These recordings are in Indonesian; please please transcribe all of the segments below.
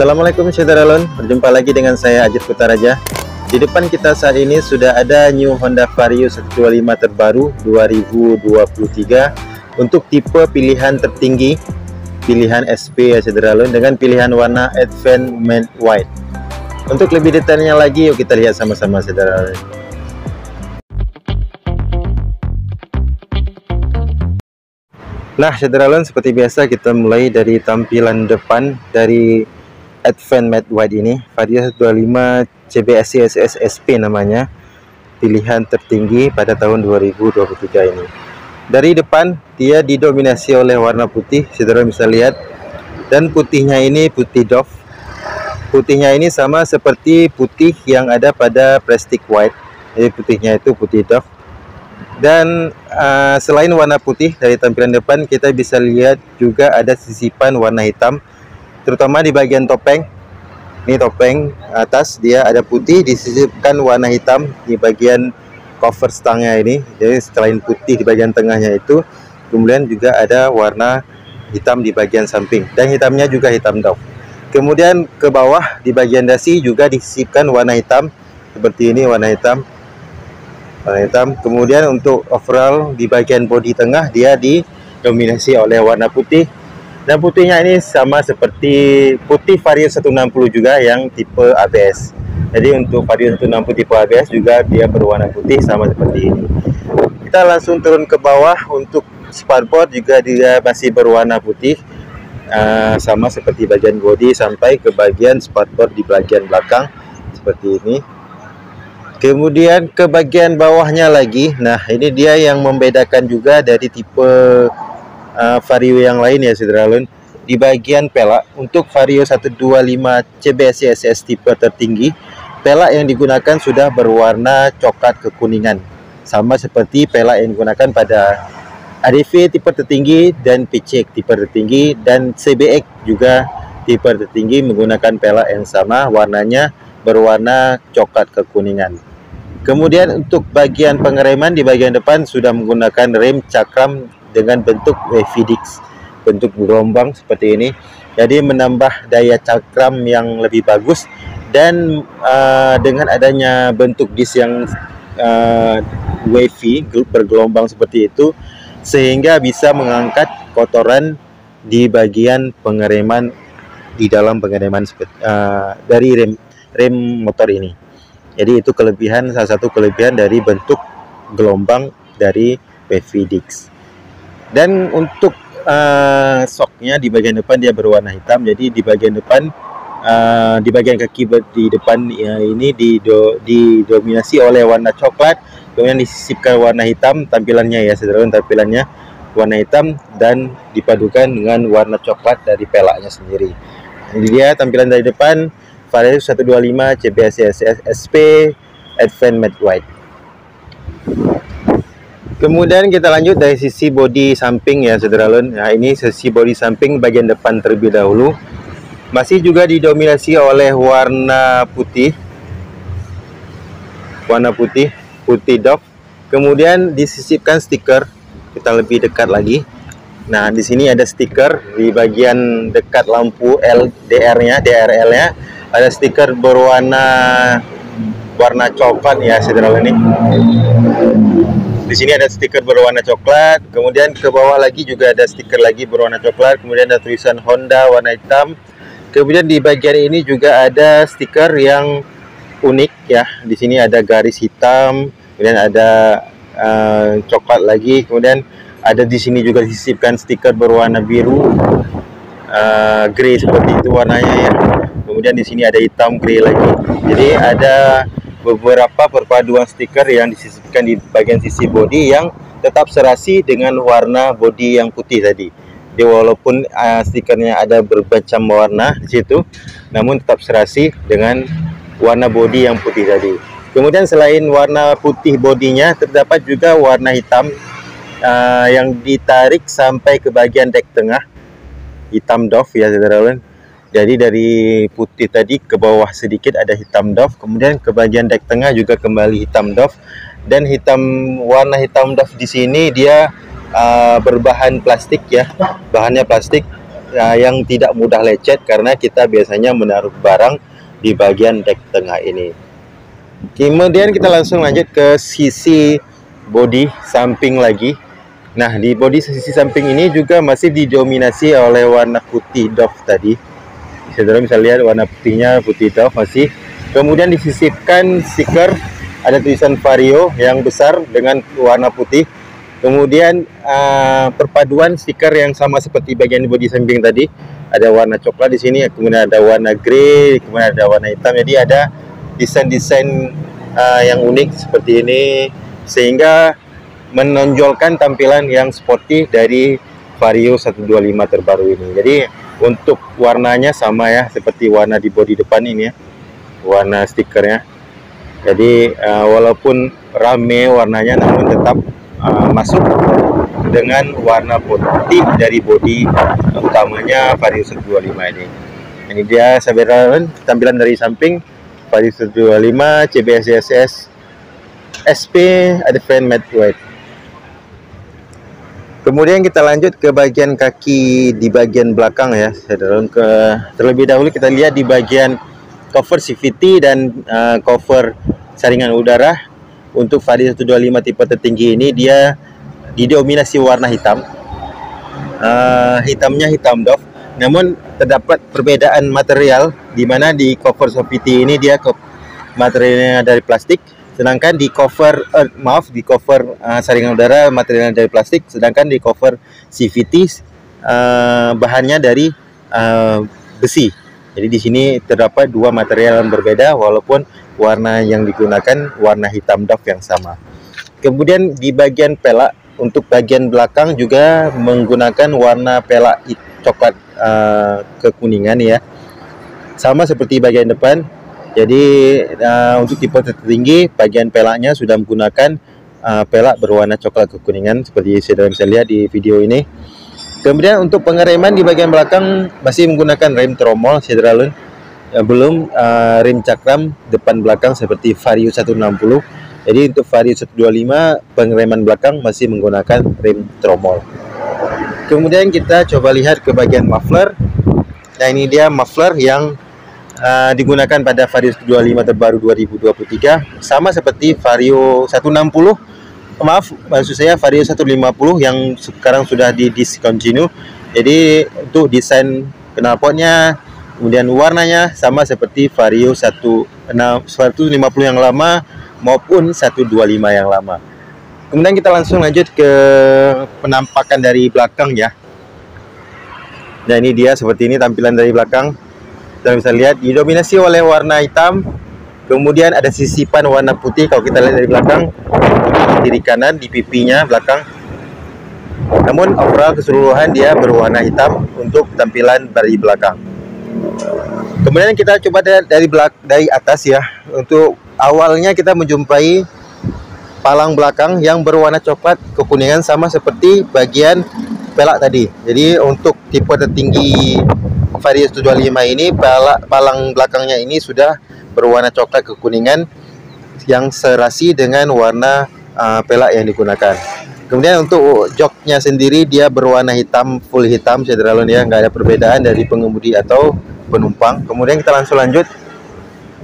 Assalamualaikum Syederalun, berjumpa lagi dengan saya Ajit Kutaraja. Di depan kita saat ini sudah ada new Honda Vario 125 terbaru 2023 untuk tipe pilihan tertinggi, pilihan SP ya Syederalun, dengan pilihan warna Advent Matte White. Untuk lebih detailnya lagi, yuk kita lihat sama-sama Syederalun. Nah Syederalun, seperti biasa kita mulai dari tampilan depan dari Advent Matte White ini. Vario 125 CBSC SS SP namanya, pilihan tertinggi pada tahun 2023 ini. Dari depan dia didominasi oleh warna putih, saudara bisa lihat, dan putihnya ini putih doff. Putihnya ini sama seperti putih yang ada pada plastic white, jadi putihnya itu putih doff. Dan selain warna putih dari tampilan depan, kita bisa lihat juga ada sisipan warna hitam, terutama di bagian topeng. Ini topeng atas dia ada putih, disisipkan warna hitam di bagian cover stangnya ini. Jadi selain putih di bagian tengahnya itu, kemudian juga ada warna hitam di bagian samping, dan hitamnya juga hitam doff. Kemudian ke bawah di bagian dasi juga disisipkan warna hitam seperti ini, warna hitam. Kemudian untuk overall di bagian bodi tengah dia didominasi oleh warna putih. Dan putihnya ini sama seperti putih Vario 160 juga yang tipe ABS. Jadi untuk Vario 160 tipe ABS juga dia berwarna putih sama seperti ini. Kita langsung turun ke bawah. Untuk spardboard juga dia masih berwarna putih, sama seperti bagian bodi sampai ke bagian spardboard di bagian belakang seperti ini. Kemudian ke bagian bawahnya lagi, nah ini dia yang membedakan juga dari tipe Vario yang lain ya Syederalun. Di bagian pelak untuk Vario 125 CBSC SS tipe tertinggi, pelak yang digunakan sudah berwarna coklat kekuningan, sama seperti pelak yang digunakan pada ADV tipe tertinggi dan PCX tipe tertinggi, dan CBX juga tipe tertinggi menggunakan pelak yang sama, warnanya berwarna coklat kekuningan. Kemudian untuk bagian pengereman di bagian depan sudah menggunakan rem cakram dengan bentuk wavy disc, bentuk gelombang seperti ini. Jadi menambah daya cakram yang lebih bagus, dan dengan adanya bentuk disc yang wavy bergelombang seperti itu, sehingga bisa mengangkat kotoran di bagian pengereman, di dalam pengereman dari rem motor ini. Jadi itu kelebihan, salah satu kelebihan dari bentuk gelombang dari wavy disc. Dan untuk shocknya di bagian depan dia berwarna hitam. Jadi di bagian depan, di bagian kaki di depan ini didominasi oleh warna coklat, kemudian disisipkan warna hitam. Tampilannya ya Syederalun, tampilannya warna hitam dan dipadukan dengan warna coklat dari pelaknya sendiri. Ini dia tampilan dari depan Vario 125 CBSC SS SP Advent Matte White. Kemudian kita lanjut dari sisi bodi samping ya Syederalun. Nah ini sisi bodi samping bagian depan terlebih dahulu, masih juga didominasi oleh warna putih, putih doff. Kemudian disisipkan stiker. Kita lebih dekat lagi. Nah di sini ada stiker di bagian dekat lampu DRL-nya, ada stiker berwarna coklat ya Syederalun ini. Di sini ada stiker berwarna coklat, kemudian ke bawah lagi juga ada stiker lagi berwarna coklat, kemudian ada tulisan Honda warna hitam. Kemudian di bagian ini juga ada stiker yang unik ya. Di sini ada garis hitam, kemudian ada coklat lagi, kemudian ada di sini juga disisipkan stiker berwarna biru, grey seperti itu warnanya ya. Kemudian di sini ada hitam, grey lagi. Jadi ada beberapa perpaduan stiker yang disisipkan di bagian sisi bodi yang tetap serasi dengan warna bodi yang putih tadi. Jadi walaupun stikernya ada bermacam warna di situ, namun tetap serasi dengan warna bodi yang putih tadi. Kemudian selain warna putih bodinya, terdapat juga warna hitam yang ditarik sampai ke bagian dek tengah, hitam doff ya Syederalun. Jadi dari putih tadi ke bawah sedikit ada hitam doff, kemudian ke bagian dek tengah juga kembali hitam doff. Dan warna hitam doff di sini dia berbahan plastik ya, bahannya plastik. yang tidak mudah lecet karena kita biasanya menaruh barang di bagian dek tengah ini. Kemudian kita langsung lanjut ke sisi bodi samping lagi. Nah, di bodi sisi samping ini juga masih didominasi oleh warna putih doff tadi. Saudara bisa lihat warna putihnya putih doff masih. Kemudian disisipkan stiker, ada tulisan Vario yang besar dengan warna putih. Kemudian perpaduan stiker yang sama seperti bagian bodi samping tadi, ada warna coklat di sini, kemudian ada warna grey, kemudian ada warna hitam. Jadi ada desain-desain yang unik seperti ini sehingga menonjolkan tampilan yang sporty dari Vario 125 terbaru ini. Jadi untuk warnanya sama ya seperti warna di bodi depan ini ya, warna stikernya. Jadi walaupun rame warnanya namun tetap masuk dengan warna putih dari bodi utamanya Vario 125 ini. Ini dia saudara tampilan dari samping Vario 125 CBS CSS SP Advent Matte White. Kemudian kita lanjut ke bagian kaki di bagian belakang ya saudara. Terlebih dahulu kita lihat di bagian cover CVT dan cover saringan udara. Untuk Vario 125 tipe tertinggi ini dia didominasi warna hitam. Hitamnya hitam doff. Namun terdapat perbedaan material di mana di cover CVT ini dia materialnya dari plastik, sedangkan di cover di cover saringan udara materialnya dari plastik, sedangkan di cover CVT bahannya dari besi. Jadi di sini terdapat dua material yang berbeda walaupun warna yang digunakan warna hitam doff yang sama. Kemudian di bagian pelak untuk bagian belakang juga menggunakan warna pelak coklat kekuningan ya. Sama seperti bagian depan. Jadi untuk tipe tertinggi bagian pelaknya sudah menggunakan pelak berwarna coklat kekuningan seperti saudara bisa lihat di video ini. Kemudian untuk pengereman di bagian belakang masih menggunakan rem tromol saudara belum rem cakram depan belakang seperti Vario 160. Jadi untuk Vario 125 pengereman belakang masih menggunakan rem tromol. Kemudian kita coba lihat ke bagian muffler. Nah, ini dia muffler yang digunakan pada Vario 125 terbaru 2023 sama seperti Vario 160. Maksud saya Vario 150 yang sekarang sudah di discontinue. Jadi untuk desain knalpotnya, kemudian warnanya sama seperti Vario 150 yang lama maupun 125 yang lama. Kemudian kita langsung lanjut ke penampakan dari belakang ya. Nah, ini dia seperti ini tampilan dari belakang. Kita bisa lihat didominasi oleh warna hitam. Kemudian ada sisipan warna putih kalau kita lihat dari belakang. Di kiri kanan di pipinya belakang. Namun overall keseluruhan dia berwarna hitam untuk tampilan dari belakang. Kemudian kita coba dari atas ya. Untuk awalnya kita menjumpai palang belakang yang berwarna coklat kekuningan sama seperti bagian pelak tadi. Jadi untuk tipe tertinggi Vario 125 ini palang belakangnya ini sudah berwarna coklat kekuningan yang serasi dengan warna pelak yang digunakan. Kemudian untuk joknya sendiri dia berwarna hitam, full hitam saudara ya, nggak ada perbedaan dari pengemudi atau penumpang. Kemudian kita langsung lanjut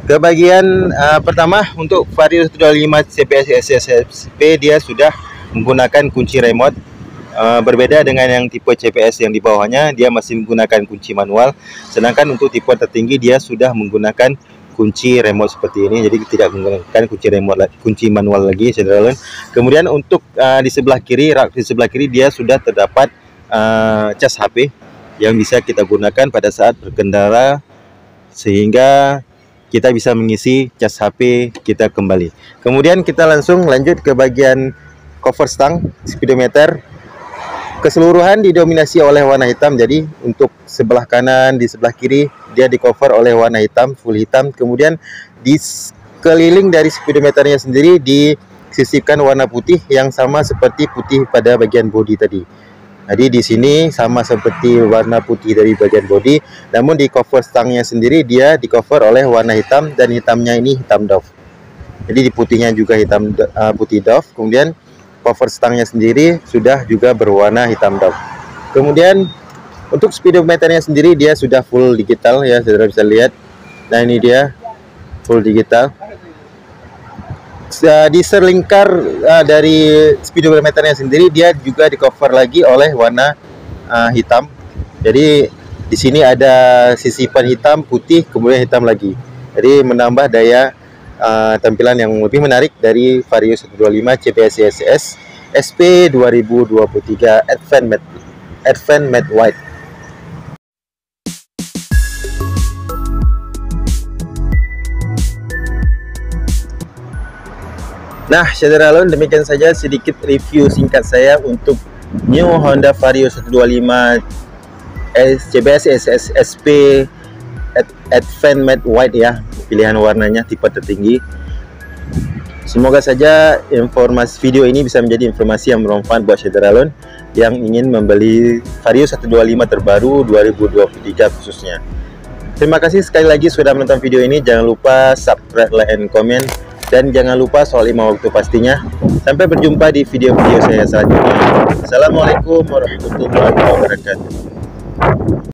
ke bagian pertama. Untuk Vario 125 CBS SSP dia sudah menggunakan kunci remote. Berbeda dengan yang tipe CPS yang di bawahnya, dia masih menggunakan kunci manual. Sedangkan untuk tipe tertinggi dia sudah menggunakan kunci remote seperti ini, jadi tidak menggunakan kunci manual lagi saudara. Kemudian untuk di sebelah kiri, rak di sebelah kiri dia sudah terdapat cas HP yang bisa kita gunakan pada saat berkendara sehingga kita bisa mengisi cas HP kita kembali. Kemudian kita langsung lanjut ke bagian cover stang speedometer. Keseluruhan didominasi oleh warna hitam. Jadi untuk sebelah kanan, di sebelah kiri dia di cover oleh warna hitam, full hitam. Kemudian di sekeliling dari speedometernya sendiri disisipkan warna putih yang sama seperti putih pada bagian bodi tadi. Jadi di sini sama seperti warna putih dari bagian bodi, namun di cover stangnya sendiri dia di cover oleh warna hitam dan hitamnya ini hitam doff. Jadi di putihnya juga hitam putih doff. Kemudian cover stangnya sendiri sudah juga berwarna hitam doff. Kemudian Untuk speedometernya sendiri dia sudah full digital ya, saudara bisa lihat. Nah ini dia full digital. Di selingkar dari speedometernya sendiri dia juga di cover lagi oleh warna hitam. Jadi di sini ada sisipan hitam, putih, kemudian hitam lagi. Jadi menambah daya tampilan yang lebih menarik dari Vario 125 CBS SP 2023 Advent Matte White. Nah, saudara Alon, demikian saja sedikit review singkat saya untuk new Honda Vario 125 CBS SP Advent Matte White ya, pilihan warnanya tipe tertinggi. Semoga saja informasi video ini bisa menjadi informasi yang bermanfaat buat saudara Alon yang ingin membeli Vario 125 terbaru 2023 khususnya. Terima kasih sekali lagi sudah menonton video ini. Jangan lupa subscribe, like, and comment. Dan jangan lupa soal 5 waktu pastinya. Sampai berjumpa di video-video saya selanjutnya. Assalamualaikum warahmatullahi wabarakatuh.